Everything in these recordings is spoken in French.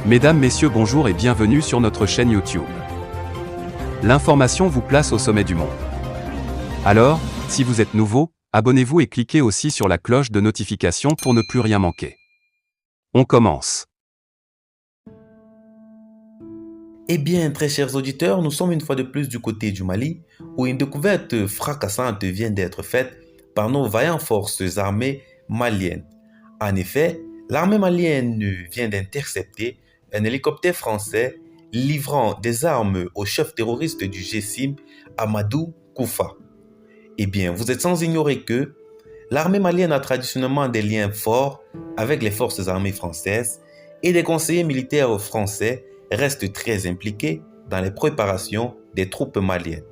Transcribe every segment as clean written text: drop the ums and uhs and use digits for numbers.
Mesdames, Messieurs, bonjour et bienvenue sur notre chaîne YouTube. L'information vous place au sommet du monde. Alors, si vous êtes nouveau, abonnez-vous et cliquez aussi sur la cloche de notification pour ne plus rien manquer. On commence. Eh bien, très chers auditeurs, nous sommes une fois de plus du côté du Mali, où une découverte fracassante vient d'être faite par nos vaillantes forces armées maliennes. En effet, l'armée malienne vient d'intercepter un hélicoptère français livrant des armes au chef terroriste du GSIM, Amadou Koufa. Eh bien, vous êtes sans ignorer que l'armée malienne a traditionnellement des liens forts avec les forces armées françaises et des conseillers militaires français restent très impliqués dans les préparations des troupes maliennes.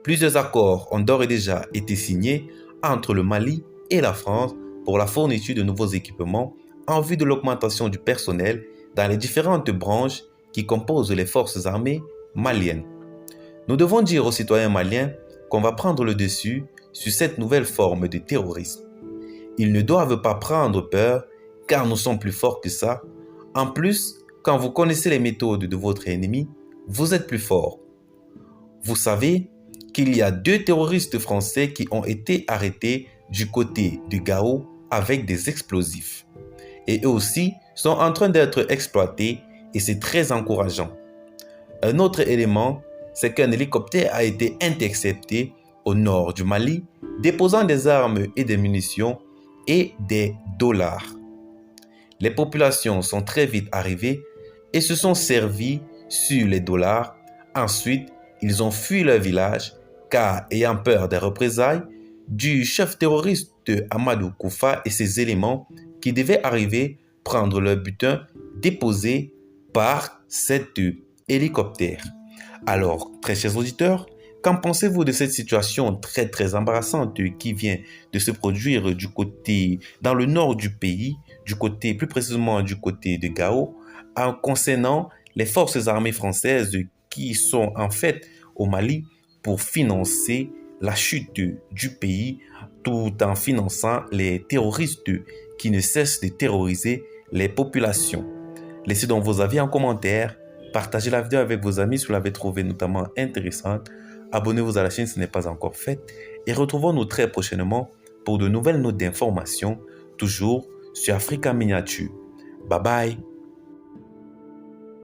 Plusieurs accords ont d'ores et déjà été signés entre le Mali et la France pour la fourniture de nouveaux équipements en vue de l'augmentation du personnel dans les différentes branches qui composent les forces armées maliennes. Nous devons dire aux citoyens maliens qu'on va prendre le dessus sur cette nouvelle forme de terrorisme. Ils ne doivent pas prendre peur car nous sommes plus forts que ça. En plus, quand vous connaissez les méthodes de votre ennemi, vous êtes plus fort. Vous savez qu'il y a 2 terroristes français qui ont été arrêtés du côté de Gao avec des explosifs. Et eux aussi sont en train d'être exploités et c'est très encourageant. Un autre élément, c'est qu'un hélicoptère a été intercepté au nord du Mali, déposant des armes et des munitions et des dollars. Les populations sont très vite arrivées et se sont servis sur les dollars. Ensuite, ils ont fui leur village car, ayant peur des représailles du chef terroriste Amadou Koufa et ses éléments qui devaient arriver prendre leur butin déposé par cet hélicoptère. Alors, très chers auditeurs, qu'en pensez-vous de cette situation très embarrassante qui vient de se produire dans le nord du pays, plus précisément du côté de Gao, en concernant les forces armées françaises qui sont en fait au Mali pour financer la chute du pays tout en finançant les terroristes qui ne cessent de terroriser les populations. Laissez donc vos avis en commentaire, partagez la vidéo avec vos amis si vous l'avez trouvée notamment intéressante, abonnez-vous à la chaîne si ce n'est pas encore fait et retrouvons-nous très prochainement pour de nouvelles notes d'information, toujours sur Africa Miniature. Bye bye.